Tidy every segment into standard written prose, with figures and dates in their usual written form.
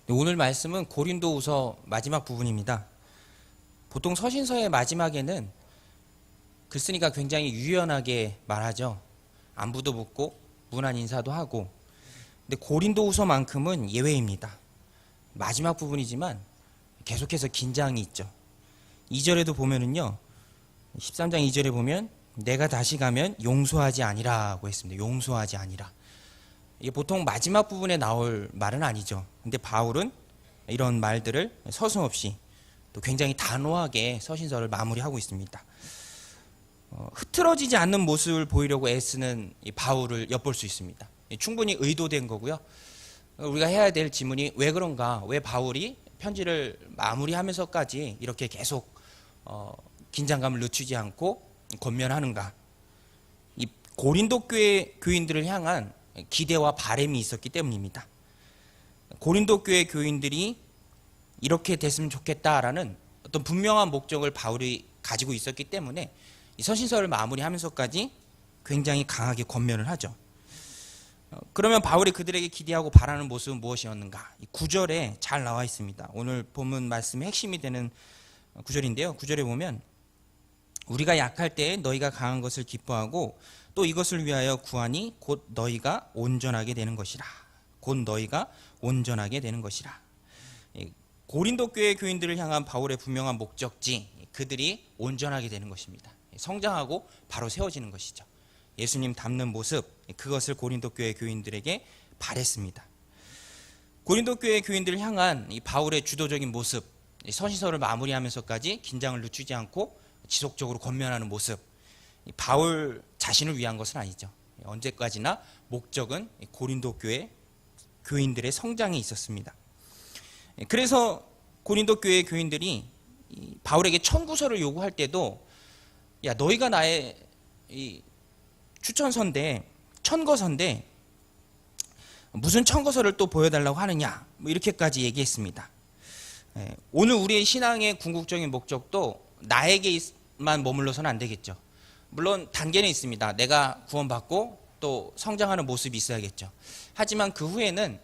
오늘 말씀은 고린도후서 마지막 부분입니다. 보통 서신서의 마지막에는 글쓴이가 굉장히 유연하게 말하죠. 안부도 묻고 문안 인사도 하고. 근데 고린도후서만큼은 예외입니다. 마지막 부분이지만 계속해서 긴장이 있죠. 2절에도 보면은요, 13장 2절에 보면 내가 다시 가면 용서하지 아니라고 했습니다. 용서하지 아니라. 이게 보통 마지막 부분에 나올 말은 아니죠. 근데 바울은 이런 말들을 서슴없이 또 굉장히 단호하게 서신서를 마무리하고 있습니다. 흐트러지지 않는 모습을 보이려고 애쓰는 이 바울을 엿볼 수 있습니다. 충분히 의도된 거고요. 우리가 해야 될 질문이 왜 그런가? 왜 바울이 편지를 마무리하면서까지 이렇게 계속 긴장감을 늦추지 않고 권면하는가? 이 고린도 교회 교인들을 향한 기대와 바람이 있었기 때문입니다. 고린도 교회 교인들이 이렇게 됐으면 좋겠다라는 어떤 분명한 목적을 바울이 가지고 있었기 때문에 이 서신서를 마무리하면서까지 굉장히 강하게 권면을 하죠. 그러면 바울이 그들에게 기대하고 바라는 모습은 무엇이었는가? 9절에 잘 나와 있습니다. 오늘 본문 말씀의 핵심이 되는 구절인데요. 9절에 보면 우리가 약할 때에 너희가 강한 것을 기뻐하고 또 이것을 위하여 구하니 곧 너희가 온전하게 되는 것이라. 곧 너희가 온전하게 되는 것이라. 고린도 교회 교인들을 향한 바울의 분명한 목적지, 그들이 온전하게 되는 것입니다. 성장하고 바로 세워지는 것이죠. 예수님 닮는 모습, 그것을 고린도 교회 교인들에게 바랬습니다. 고린도 교회 교인들을 향한 이 바울의 주도적인 모습, 서신서를 마무리하면서까지 긴장을 늦추지 않고 지속적으로 권면하는 모습, 바울 자신을 위한 것은 아니죠. 언제까지나 목적은 고린도 교회 교인들의 성장에 있었습니다. 그래서 고린도 교회 교인들이 바울에게 청구서를 요구할 때도 야, 너희가 나의 추천서인데, 천거서인데 무슨 청거서를 또 보여달라고 하느냐, 뭐 이렇게까지 얘기했습니다. 오늘 우리의 신앙의 궁극적인 목적도 나에게만 머물러서는 안 되겠죠. 물론 단계는 있습니다. 내가 구원받고 또 성장하는 모습이 있어야겠죠. 하지만 그 후에는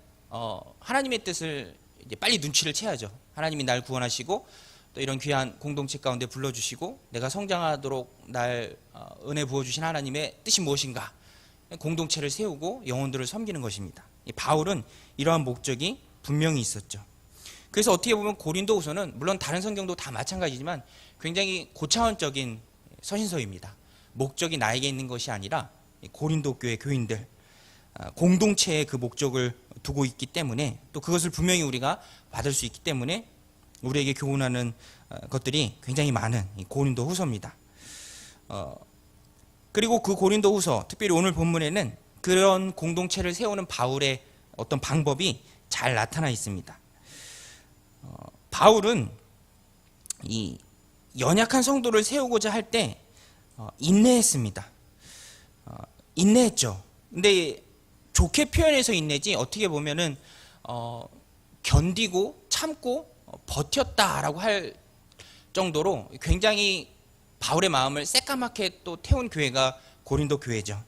하나님의 뜻을 이제 빨리 눈치를 채야죠. 하나님이 날 구원하시고 또 이런 귀한 공동체 가운데 불러주시고 내가 성장하도록 날 은혜 부어주신 하나님의 뜻이 무엇인가, 공동체를 세우고 영혼들을 섬기는 것입니다. 바울은 이러한 목적이 분명히 있었죠. 그래서 어떻게 보면 고린도후서는 물론 다른 성경도 다 마찬가지지만 굉장히 고차원적인 서신서입니다. 목적이 나에게 있는 것이 아니라 고린도 교회 교인들 공동체의 그 목적을 두고 있기 때문에, 또 그것을 분명히 우리가 받을 수 있기 때문에 우리에게 교훈하는 것들이 굉장히 많은 고린도 후서입니다. 그리고 그 고린도 후서, 특별히 오늘 본문에는 그런 공동체를 세우는 바울의 어떤 방법이 잘 나타나 있습니다. 바울은 이 연약한 성도를 세우고자 할 때 인내했습니다. 인내했죠. 근데 좋게 표현해서 인내지, 어떻게 보면은 견디고 참고 버텼다라고 할 정도로 굉장히 바울의 마음을 새까맣게 또 태운 교회가 고린도 교회죠.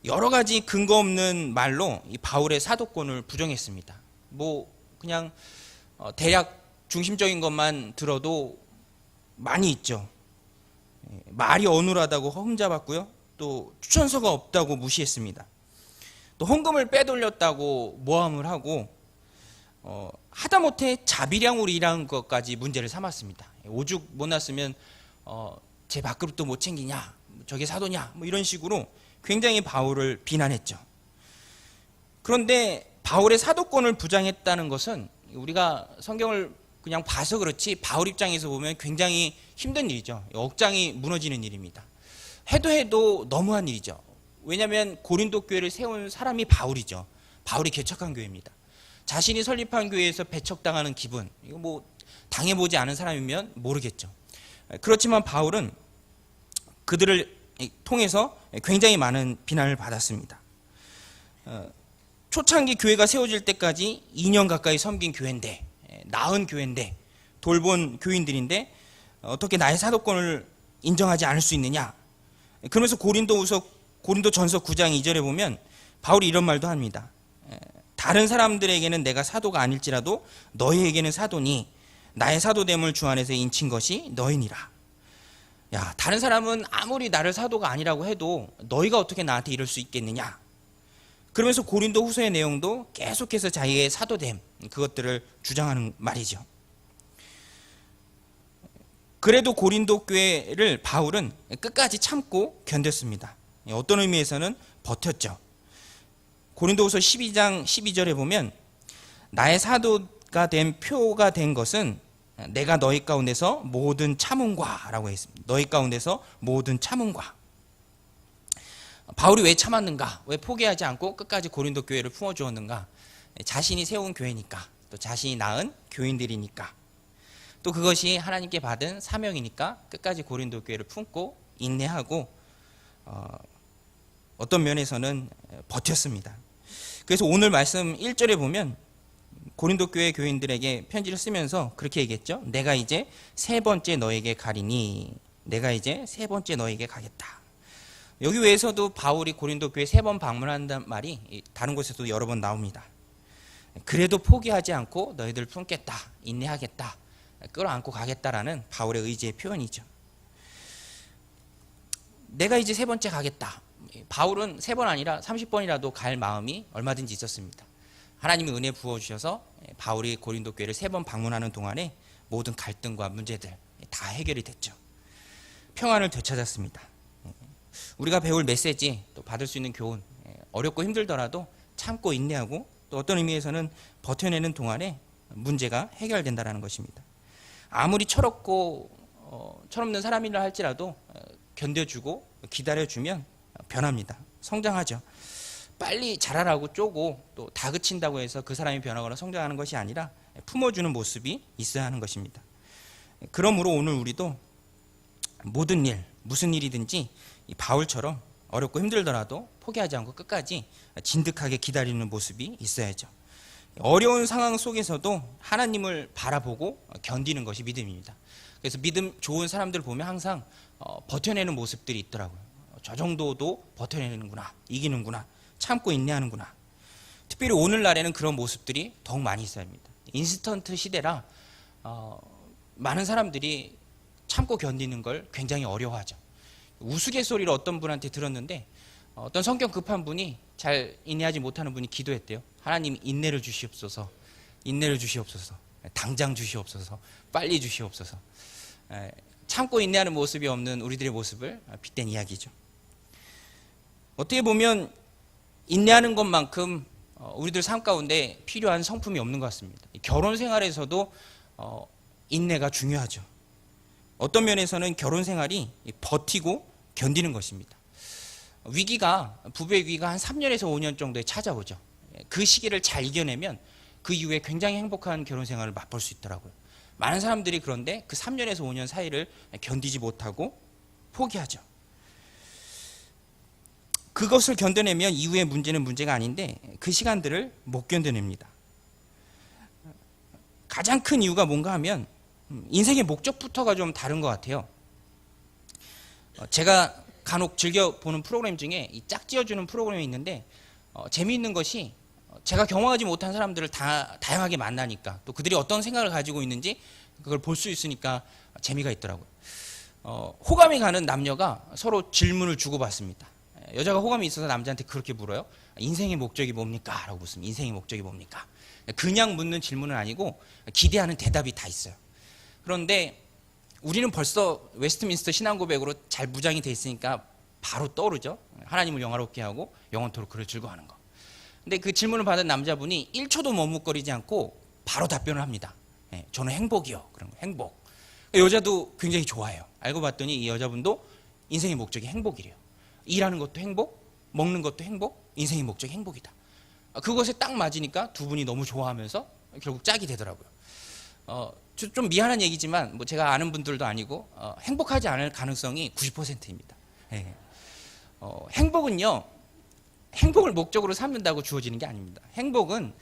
여러 가지 근거 없는 말로 이 바울의 사도권을 부정했습니다. 뭐 그냥 대략 중심적인 것만 들어도 많이 있죠. 말이 어눌하다고 험잡았고요. 또 추천서가 없다고 무시했습니다. 또 헌금을 빼돌렸다고 모함을 하고 하다못해 자비량으로 일한 것까지 문제를 삼았습니다. 오죽 못났으면 제 밥그릇도 못 챙기냐, 저게 사도냐, 뭐 이런 식으로 굉장히 바울을 비난했죠. 그런데 바울의 사도권을 부정했다는 것은 우리가 성경을 그냥 봐서 그렇지 바울 입장에서 보면 굉장히 힘든 일이죠. 억장이 무너지는 일입니다. 해도 너무한 일이죠. 왜냐하면 고린도 교회를 세운 사람이 바울이죠. 바울이 개척한 교회입니다. 자신이 설립한 교회에서 배척당하는 기분, 이거 뭐 당해보지 않은 사람이면 모르겠죠. 그렇지만 바울은 그들을 통해서 굉장히 많은 비난을 받았습니다. 초창기 교회가 세워질 때까지 2년 가까이 섬긴 교회인데, 나은 교회인데, 돌본 교인들인데 어떻게 나의 사도권을 인정하지 않을 수 있느냐. 그러면서 고린도전서 9장 2절에 보면 바울이 이런 말도 합니다. 다른 사람들에게는 내가 사도가 아닐지라도 너희에게는 사도니 나의 사도됨을 주 안에서 인친 것이 너희니라. 야, 다른 사람은 아무리 나를 사도가 아니라고 해도 너희가 어떻게 나한테 이럴 수 있겠느냐. 그러면서 고린도 후서의 내용도 계속해서 자기의 사도됨, 그것들을 주장하는 말이죠. 그래도 고린도 교회를 바울은 끝까지 참고 견뎠습니다. 어떤 의미에서는 버텼죠. 고린도후서 12장 12절에 보면 나의 사도가 된 표가 된 것은 내가 너희 가운데서 모든 참음과 라고 했습니다. 너희 가운데서 모든 참음과. 바울이 왜 참았는가? 왜 포기하지 않고 끝까지 고린도 교회를 품어주었는가? 자신이 세운 교회니까, 또 자신이 낳은 교인들이니까, 또 그것이 하나님께 받은 사명이니까 끝까지 고린도 교회를 품고 인내하고 어떤 면에서는 버텼습니다. 그래서 오늘 말씀 1절에 보면 고린도 교회 교인들에게 편지를 쓰면서 그렇게 얘기했죠. 내가 이제 세 번째 너에게 가리니, 내가 이제 세 번째 너에게 가겠다. 여기 외에서도 바울이 고린도 교회 3번 방문한다는 말이 다른 곳에서도 여러 번 나옵니다. 그래도 포기하지 않고 너희들 품겠다, 인내하겠다, 끌어안고 가겠다라는 바울의 의지의 표현이죠. 내가 이제 세 번째 가겠다. 바울은 3번 아니라 30번이라도 갈 마음이 얼마든지 있었습니다. 하나님이 은혜 부어주셔서 바울이 고린도 교회를 3번 방문하는 동안에 모든 갈등과 문제들 다 해결이 됐죠. 평안을 되찾았습니다. 우리가 배울 메시지, 또 받을 수 있는 교훈, 어렵고 힘들더라도 참고 인내하고 또 어떤 의미에서는 버텨내는 동안에 문제가 해결된다는 것입니다. 아무리 철없고 철없는 사람이라 할지라도 견뎌주고 기다려주면 변합니다. 성장하죠. 빨리 자라라고 쪼고 또 다그친다고 해서 그 사람이 변하거나 성장하는 것이 아니라 품어주는 모습이 있어야 하는 것입니다. 그러므로 오늘 우리도 모든 일, 무슨 일이든지 이 바울처럼 어렵고 힘들더라도 포기하지 않고 끝까지 진득하게 기다리는 모습이 있어야죠. 어려운 상황 속에서도 하나님을 바라보고 견디는 것이 믿음입니다. 그래서 믿음 좋은 사람들 보면 항상 버텨내는 모습들이 있더라고요. 저 정도도 버텨내는구나, 이기는구나, 참고 인내하는구나. 특별히 오늘날에는 그런 모습들이 더욱 많이 있어야 합니다. 인스턴트 시대라 많은 사람들이 참고 견디는 걸 굉장히 어려워하죠. 우스갯소리를 어떤 분한테 들었는데 어떤 성격 급한 분이 잘 인내하지 못하는 분이 기도했대요. 하나님 인내를 주시옵소서, 인내를 주시옵소서, 당장 주시옵소서, 빨리 주시옵소서. 참고 인내하는 모습이 없는 우리들의 모습을 빗댄 이야기죠. 어떻게 보면 인내하는 것만큼 우리들 삶 가운데 필요한 성품이 없는 것 같습니다. 결혼 생활에서도 인내가 중요하죠. 어떤 면에서는 결혼 생활이 버티고 견디는 것입니다. 부부의 위기가 한 3년에서 5년 정도에 찾아오죠. 그 시기를 잘 이겨내면 그 이후에 굉장히 행복한 결혼 생활을 맛볼 수 있더라고요. 많은 사람들이 그런데 그 3년에서 5년 사이를 견디지 못하고 포기하죠. 그것을 견뎌내면 이후의 문제는 문제가 아닌데 그 시간들을 못 견뎌냅니다. 가장 큰 이유가 뭔가 하면 인생의 목적부터가 좀 다른 것 같아요. 제가 간혹 즐겨보는 프로그램 중에 이 짝지어주는 프로그램이 있는데 재미있는 것이 제가 경험하지 못한 사람들을 다양하게 만나니까 또 그들이 어떤 생각을 가지고 있는지 그걸 볼 수 있으니까 재미가 있더라고요. 호감이 가는 남녀가 서로 질문을 주고받습니다. 여자가 호감이 있어서 남자한테 그렇게 물어요. 인생의 목적이 뭡니까? 라고 묻습니다. 인생의 목적이 뭡니까? 그냥 묻는 질문은 아니고 기대하는 대답이 다 있어요. 그런데 우리는 벌써 웨스트민스터 신앙고백으로 잘 무장이 돼 있으니까 바로 떠오르죠. 하나님을 영화롭게 하고 영원토록 그를 즐거워하는 거. 근데 그 질문을 받은 남자분이 1초도 머뭇거리지 않고 바로 답변을 합니다. 저는 행복이요. 그런 거, 행복. 여자도 굉장히 좋아해요. 알고 봤더니 이 여자분도 인생의 목적이 행복이래요. 일하는 것도 행복, 먹는 것도 행복, 인생의 목적이 행복이다. 그것에 딱 맞으니까 두 분이 너무 좋아하면서 결국 짝이 되더라고요. 좀 미안한 얘기지만 뭐 제가 아는 분들도 아니고 행복하지 않을 가능성이 90%입니다. 행복은요, 행복을 목적으로 삼는다고 주어지는 게 아닙니다. 행복은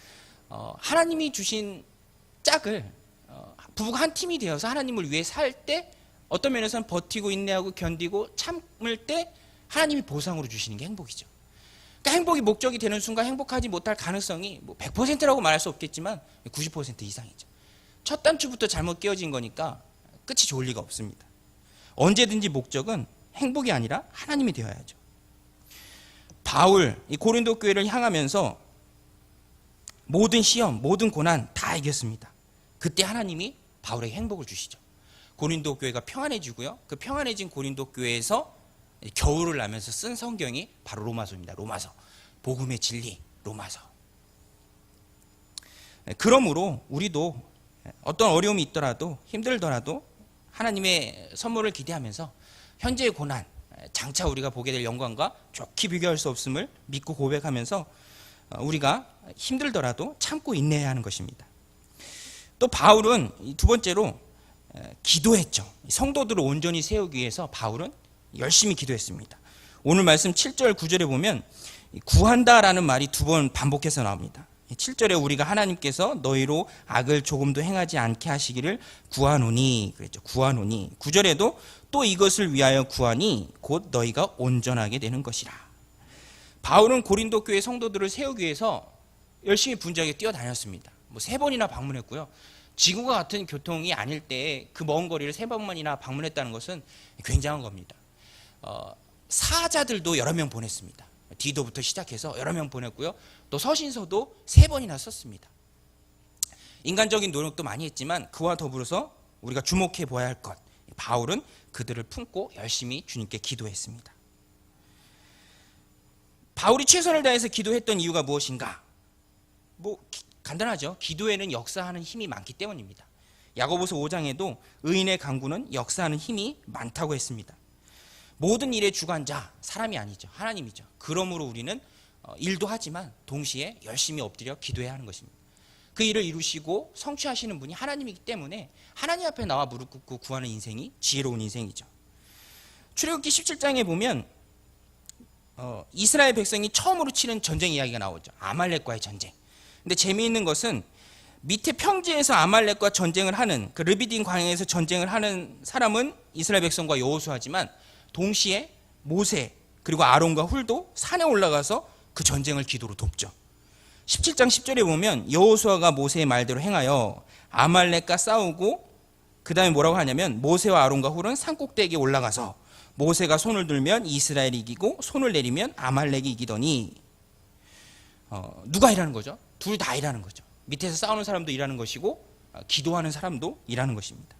하나님이 주신 짝을 부부가 한 팀이 되어서 하나님을 위해 살 때 어떤 면에서는 버티고 인내하고 견디고 참을 때 하나님이 보상으로 주시는 게 행복이죠. 그러니까 행복이 목적이 되는 순간 행복하지 못할 가능성이 뭐 100%라고 말할 수 없겠지만 90% 이상이죠. 첫 단추부터 잘못 끼워진 거니까 끝이 좋을 리가 없습니다. 언제든지 목적은 행복이 아니라 하나님이 되어야죠. 바울, 이 고린도 교회를 향하면서 모든 시험, 모든 고난 다 이겼습니다. 그때 하나님이 바울에게 행복을 주시죠. 고린도 교회가 평안해지고요. 그 평안해진 고린도 교회에서 겨울을 나면서 쓴 성경이 바로 로마서입니다. 로마서. 복음의 진리, 로마서. 그러므로 우리도 어떤 어려움이 있더라도 힘들더라도 하나님의 선물을 기대하면서 현재의 고난, 장차 우리가 보게 될 영광과 좋게 비교할 수 없음을 믿고 고백하면서 우리가 힘들더라도 참고 인내해야 하는 것입니다. 또 바울은 두 번째로 기도했죠. 성도들을 온전히 세우기 위해서 바울은 열심히 기도했습니다. 오늘 말씀 7절 9절에 보면 구한다라는 말이 두 번 반복해서 나옵니다. 7절에 우리가 하나님께서 너희로 악을 조금도 행하지 않게 하시기를 구하노니 그랬죠. 구하노니. 9절에도 또 이것을 위하여 구하니 곧 너희가 온전하게 되는 것이라. 바울은 고린도 교회 성도들을 세우기 위해서 열심히 분주하게 뛰어다녔습니다. 뭐 3번이나 방문했고요. 지금과 같은 교통이 아닐 때 그 먼 거리를 3번만이나 방문했다는 것은 굉장한 겁니다. 사자들도 여러 명 보냈습니다. 디도부터 시작해서 여러 명 보냈고요. 또 서신서도 3번이나 썼습니다. 인간적인 노력도 많이 했지만 그와 더불어서 우리가 주목해 보아야 할 것, 바울은 그들을 품고 열심히 주님께 기도했습니다. 바울이 최선을 다해서 기도했던 이유가 무엇인가? 뭐 간단하죠. 기도에는 역사하는 힘이 많기 때문입니다. 야고보서 5장에도 의인의 간구는 역사하는 힘이 많다고 했습니다. 모든 일의 주관자 사람이 아니죠. 하나님이죠. 그러므로 우리는 일도 하지만 동시에 열심히 엎드려 기도해야 하는 것입니다. 그 일을 이루시고 성취하시는 분이 하나님이기 때문에 하나님 앞에 나와 무릎 꿇고 구하는 인생이 지혜로운 인생이죠. 출애굽기 17장에 보면 이스라엘 백성이 처음으로 치른 전쟁 이야기가 나오죠. 아말렉과의 전쟁. 근데 재미있는 것은 밑에 평지에서 아말렉과 전쟁을 하는 그 르비딘 광야에서 전쟁을 하는 사람은 이스라엘 백성과 여호수아지만 동시에 모세 그리고 아론과 훌도 산에 올라가서 그 전쟁을 기도로 돕죠. 17장 10절에 보면 여호수아가 모세의 말대로 행하여 아말렉과 싸우고 그 다음에 뭐라고 하냐면 모세와 아론과 훌은 산꼭대기에 올라가서 모세가 손을 들면 이스라엘이 이기고 손을 내리면 아말렉이 이기더니 누가 일하는 거죠? 둘 다 일하는 거죠. 밑에서 싸우는 사람도 일하는 것이고 기도하는 사람도 일하는 것입니다.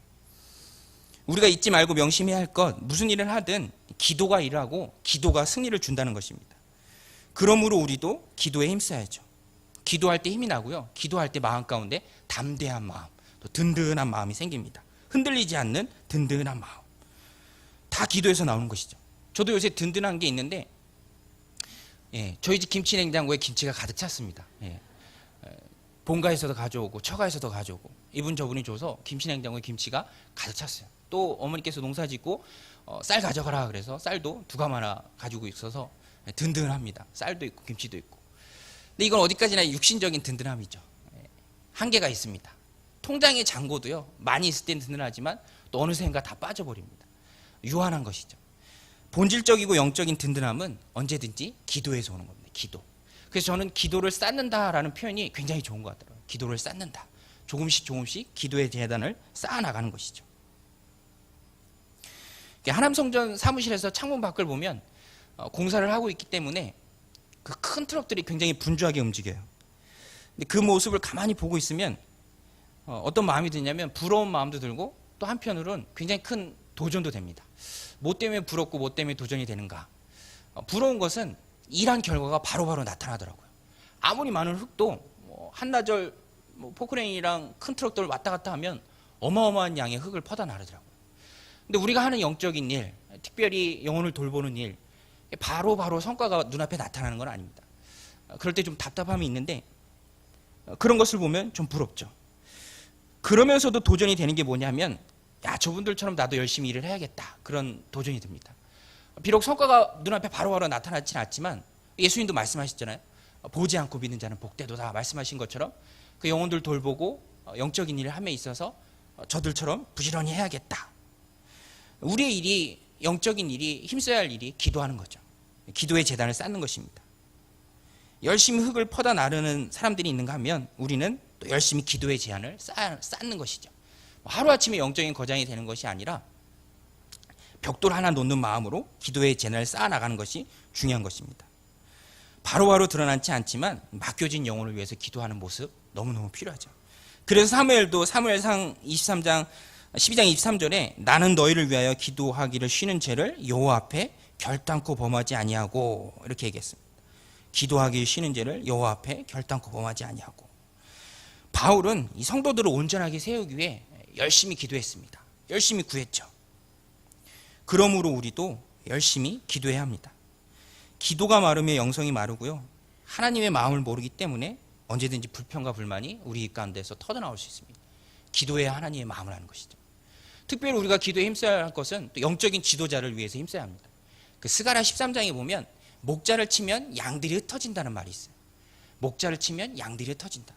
우리가 잊지 말고 명심해야 할 것, 무슨 일을 하든 기도가 일하고 기도가 승리를 준다는 것입니다. 그러므로 우리도 기도에 힘써야죠. 기도할 때 힘이 나고요. 기도할 때 마음 가운데 담대한 마음, 또 든든한 마음이 생깁니다. 흔들리지 않는 든든한 마음. 다 기도에서 나오는 것이죠. 저도 요새 든든한 게 있는데 저희 집 김치 냉장고에 김치가 가득 찼습니다. 본가에서도 가져오고 처가에서도 가져오고 이분 저분이 줘서 김치 냉장고에 김치가 가득 찼어요. 또 어머니께서 농사 짓고 쌀 가져가라 그래서 쌀도 2가마나 가지고 있어서 든든합니다. 쌀도 있고 김치도 있고. 근데 이건 어디까지나 육신적인 든든함이죠. 한계가 있습니다. 통장의 잔고도요 많이 있을 땐 든든하지만 또 어느샌가 다 빠져버립니다. 유한한 것이죠. 본질적이고 영적인 든든함은 언제든지 기도에서 오는 겁니다. 기도. 그래서 저는 기도를 쌓는다라는 표현이 굉장히 좋은 것 같더라고요. 기도를 쌓는다. 조금씩 기도의 재단을 쌓아나가는 것이죠. 하남성전 사무실에서 창문 밖을 보면 공사를 하고 있기 때문에 그 큰 트럭들이 굉장히 분주하게 움직여요. 근데 그 모습을 가만히 보고 있으면 어떤 마음이 드냐면 부러운 마음도 들고 또 한편으로는 굉장히 큰 도전도 됩니다. 뭐 때문에 부럽고 뭐 때문에 도전이 되는가? 부러운 것은 일한 결과가 바로바로 나타나더라고요. 아무리 많은 흙도 한나절 포크레인이랑 큰 트럭들 왔다 갔다 하면 어마어마한 양의 흙을 퍼다 나르더라고요. 근데 우리가 하는 영적인 일, 특별히 영혼을 돌보는 일, 바로바로 성과가 눈앞에 나타나는 건 아닙니다. 그럴 때 좀 답답함이 있는데 그런 것을 보면 좀 부럽죠. 그러면서도 도전이 되는 게 뭐냐면 야, 저분들처럼 나도 열심히 일을 해야겠다. 그런 도전이 듭니다. 비록 성과가 눈앞에 바로바로 나타나지는 않지만 예수님도 말씀하셨잖아요. 보지 않고 믿는 자는 복되도다 말씀하신 것처럼 그 영혼들 돌보고 영적인 일을 함에 있어서 저들처럼 부지런히 해야겠다. 우리의 일이 영적인 일이 힘써야 할 일이 기도하는 거죠. 기도의 재단을 쌓는 것입니다. 열심히 흙을 퍼다 나르는 사람들이 있는가 하면 우리는 또 열심히 기도의 제한을 쌓는 것이죠. 하루아침에 영적인 거장이 되는 것이 아니라 벽돌 하나 놓는 마음으로 기도의 제한을 쌓아나가는 것이 중요한 것입니다. 바로바로 드러나지 않지만 맡겨진 영혼을 위해서 기도하는 모습 너무너무 필요하죠. 그래서 사무엘도 사무엘상 12장 23절에 나는 너희를 위하여 기도하기를 쉬는 죄를 여호와 앞에 결단코 범하지 아니하고 이렇게 얘기했습니다. 기도하기 쉬는 죄를 여호와 앞에 결단코 범하지 아니하고. 바울은 이 성도들을 온전하게 세우기 위해 열심히 기도했습니다. 열심히 구했죠. 그러므로 우리도 열심히 기도해야 합니다. 기도가 마르며 영성이 마르고요. 하나님의 마음을 모르기 때문에 언제든지 불평과 불만이 우리 가운데서 터져나올 수 있습니다. 기도해야 하나님의 마음을 아는 것이죠. 특별히 우리가 기도에 힘써야 할 것은 또 영적인 지도자를 위해서 힘써야 합니다. 그 스가랴 13장에 보면 목자를 치면 양들이 흩어진다는 말이 있어요. 목자를 치면 양들이 흩어진다.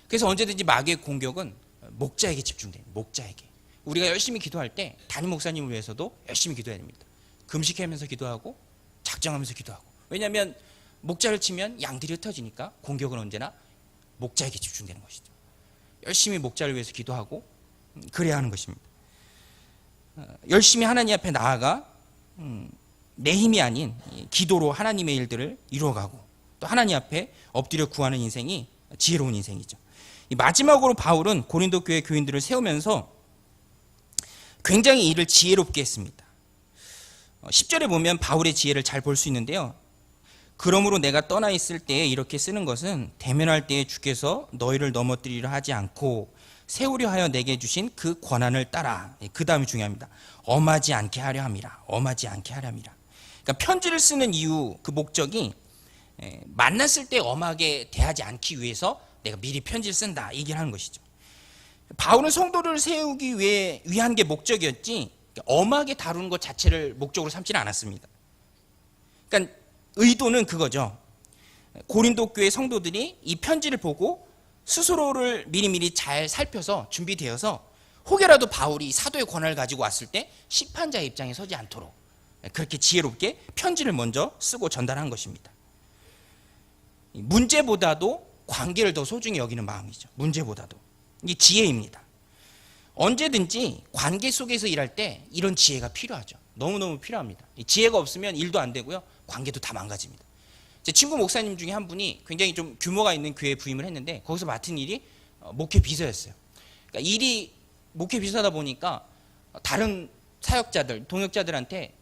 그래서 언제든지 마귀의 공격은 목자에게 집중돼요. 목자에게. 우리가 열심히 기도할 때 담임 목사님을 위해서도 열심히 기도해야 됩니다. 금식하면서 기도하고 작정하면서 기도하고. 왜냐하면 목자를 치면 양들이 흩어지니까 공격은 언제나 목자에게 집중되는 것이죠. 열심히 목자를 위해서 기도하고 그래야 하는 것입니다. 열심히 하나님 앞에 나아가 내 힘이 아닌 기도로 하나님의 일들을 이루어가고 또 하나님 앞에 엎드려 구하는 인생이 지혜로운 인생이죠. 마지막으로 바울은 고린도 교회 교인들을 세우면서 굉장히 이를 지혜롭게 했습니다. 10절에 보면 바울의 지혜를 잘 볼 수 있는데요. 그러므로 내가 떠나 있을 때에 이렇게 쓰는 것은 대면할 때에 주께서 너희를 넘어뜨리려 하지 않고 세우려 하여 내게 주신 그 권한을 따라. 그 다음이 중요합니다. 엄하지 않게 하려 함이라. 엄하지 않게 하려 함이라. 그러니까 편지를 쓰는 이유, 그 목적이 만났을 때 엄하게 대하지 않기 위해서 내가 미리 편지를 쓴다. 얘기를 하는 것이죠. 바울은 성도를 세우기 위한 게 목적이었지 엄하게 다루는 것 자체를 목적으로 삼지는 않았습니다. 그러니까 의도는 그거죠. 고린도 교회 성도들이 이 편지를 보고 스스로를 미리미리 잘 살펴서 준비되어서 혹여라도 바울이 사도의 권한을 가지고 왔을 때 심판자의 입장에 서지 않도록 그렇게 지혜롭게 편지를 먼저 쓰고 전달한 것입니다. 문제보다도 관계를 더 소중히 여기는 마음이죠. 문제보다도. 이게 지혜입니다. 언제든지 관계 속에서 일할 때 이런 지혜가 필요하죠. 너무너무 필요합니다. 지혜가 없으면 일도 안 되고요. 관계도 다 망가집니다. 제 친구 목사님 중에 한 분이 굉장히 좀 규모가 있는 교회에 부임을 했는데 거기서 맡은 일이 목회 비서였어요. 그러니까 일이 목회 비서다 보니까 다른 사역자들, 동역자들한테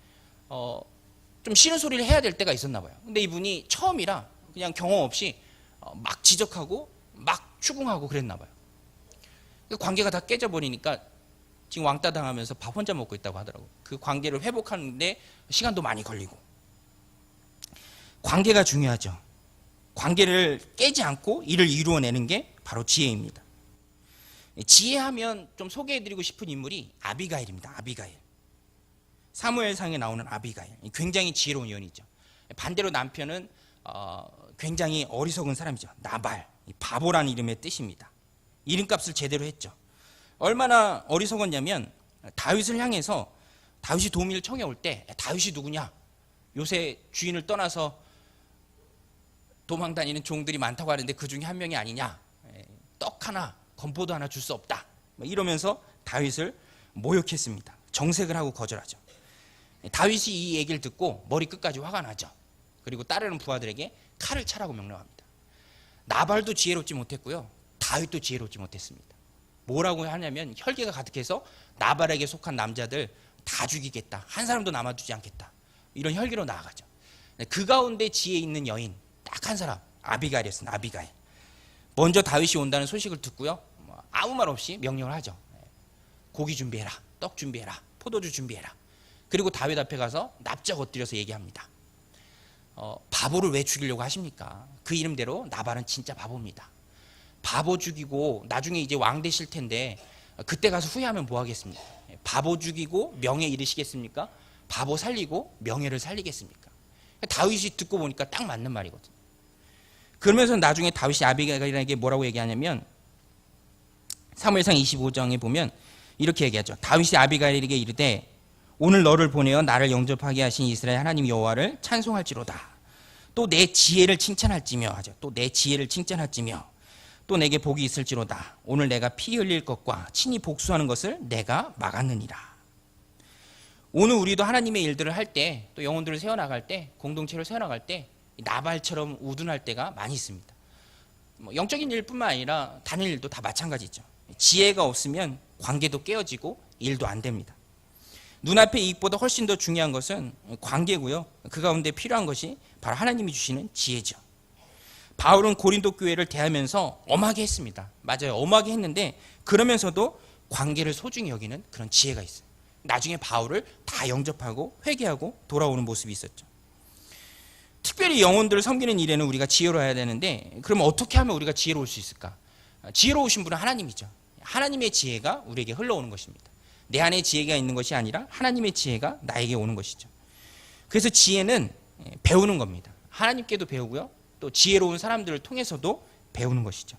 좀 싫은 소리를 해야 될 때가 있었나 봐요. 근데 이분이 처음이라 그냥 경험 없이 막 지적하고 막 추궁하고 그랬나 봐요. 관계가 다 깨져버리니까 지금 왕따 당하면서 밥 혼자 먹고 있다고 하더라고요. 그 관계를 회복하는데 시간도 많이 걸리고. 관계가 중요하죠. 관계를 깨지 않고 일을 이루어내는 게 바로 지혜입니다. 지혜하면 좀 소개해드리고 싶은 인물이 아비가일입니다. 아비가일. 사무엘상에 나오는 아비가일. 굉장히 지혜로운 여인이죠. 반대로 남편은 굉장히 어리석은 사람이죠. 나발. 바보라는 이름의 뜻입니다. 이름값을 제대로 했죠. 얼마나 어리석었냐면 다윗을 향해서 다윗이 도움을 청해 올 때 다윗이 누구냐? 요새 주인을 떠나서 도망 다니는 종들이 많다고 하는데 그 중에 한 명이 아니냐? 떡 하나, 건포도 하나 줄 수 없다. 이러면서 다윗을 모욕했습니다. 정색을 하고 거절하죠. 다윗이 이 얘기를 듣고 머리 끝까지 화가 나죠. 그리고 따르는 부하들에게 칼을 차라고 명령합니다. 나발도 지혜롭지 못했고요. 다윗도 지혜롭지 못했습니다. 뭐라고 하냐면 혈기가 가득해서 나발에게 속한 남자들 다 죽이겠다. 한 사람도 남아두지 않겠다. 이런 혈기로 나아가죠. 그 가운데 지혜 있는 여인 딱 한 사람 아비가일이었습니다. 아비가일. 먼저 다윗이 온다는 소식을 듣고요. 아무 말 없이 명령을 하죠. 고기 준비해라. 떡 준비해라. 포도주 준비해라. 그리고 다윗 앞에 가서 납작 엎드려서 얘기합니다. 바보를 왜 죽이려고 하십니까? 그 이름대로 나발은 진짜 바보입니다. 바보 죽이고 나중에 이제 왕 되실 텐데 그때 가서 후회하면 뭐 하겠습니까? 바보 죽이고 명예 잃으시겠습니까? 바보 살리고 명예를 살리겠습니까? 다윗이 듣고 보니까 딱 맞는 말이거든요. 그러면서 나중에 다윗이 아비가일에게 뭐라고 얘기하냐면 사무엘상 25장에 보면 이렇게 얘기하죠. 다윗이 아비가일에게 이르되 오늘 너를 보내어 나를 영접하게 하신 이스라엘 하나님 여호와를 찬송할지로다. 또 내 지혜를 칭찬할지며 하죠. 또 내 지혜를 칭찬할지며 또 내게 복이 있을지로다. 오늘 내가 피 흘릴 것과 친히 복수하는 것을 내가 막았느니라. 오늘 우리도 하나님의 일들을 할 때, 또 영혼들을 세워나갈 때, 공동체를 세워나갈 때 나발처럼 우둔할 때가 많이 있습니다. 영적인 일뿐만 아니라 다른 일도 다 마찬가지죠. 지혜가 없으면 관계도 깨어지고 일도 안 됩니다. 눈앞의 이익보다 훨씬 더 중요한 것은 관계고요. 그 가운데 필요한 것이 바로 하나님이 주시는 지혜죠. 바울은 고린도 교회를 대하면서 엄하게 했습니다. 맞아요. 엄하게 했는데 그러면서도 관계를 소중히 여기는 그런 지혜가 있어요. 나중에 바울을 다 영접하고 회개하고 돌아오는 모습이 있었죠. 특별히 영혼들을 섬기는 일에는 우리가 지혜로워야 되는데 그러면 어떻게 하면 우리가 지혜로울 수 있을까? 지혜로우신 분은 하나님이죠. 하나님의 지혜가 우리에게 흘러오는 것입니다. 내 안에 지혜가 있는 것이 아니라 하나님의 지혜가 나에게 오는 것이죠. 그래서 지혜는 배우는 겁니다. 하나님께도 배우고요. 또 지혜로운 사람들을 통해서도 배우는 것이죠.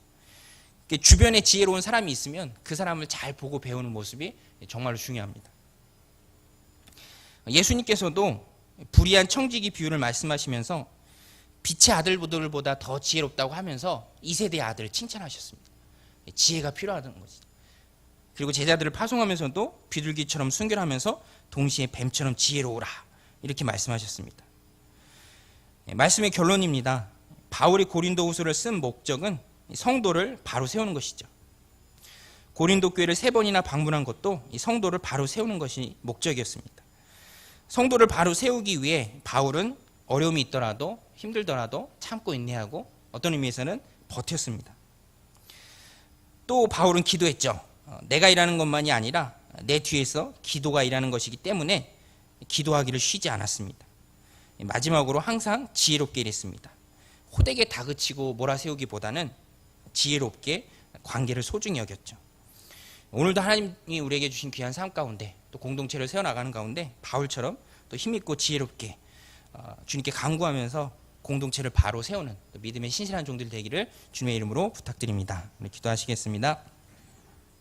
주변에 지혜로운 사람이 있으면 그 사람을 잘 보고 배우는 모습이 정말로 중요합니다. 예수님께서도 불의한 청지기 비유를 말씀하시면서 빛의 아들들보다 더 지혜롭다고 하면서 2세대의 아들을 칭찬하셨습니다. 지혜가 필요하다는 거죠. 그리고 제자들을 파송하면서도 비둘기처럼 순결하면서 동시에 뱀처럼 지혜로우라 이렇게 말씀하셨습니다. 말씀의 결론입니다. 바울이 고린도후서를 쓴 목적은 성도를 바로 세우는 것이죠. 고린도 교회를 3번이나 방문한 것도 이 성도를 바로 세우는 것이 목적이었습니다. 성도를 바로 세우기 위해 바울은 어려움이 있더라도 힘들더라도 참고 인내하고 어떤 의미에서는 버텼습니다. 또 바울은 기도했죠. 내가 일하는 것만이 아니라 내 뒤에서 기도가 일하는 것이기 때문에 기도하기를 쉬지 않았습니다. 마지막으로 항상 지혜롭게 일했습니다. 호되게 다그치고 몰아세우기보다는 지혜롭게 관계를 소중히 여겼죠. 오늘도 하나님이 우리에게 주신 귀한 삶 가운데 또 공동체를 세워나가는 가운데 바울처럼 또 힘있고 지혜롭게 주님께 간구하면서 공동체를 바로 세우는 또 믿음의 신실한 종들 되기를 주님의 이름으로 부탁드립니다. 우리 기도하시겠습니다.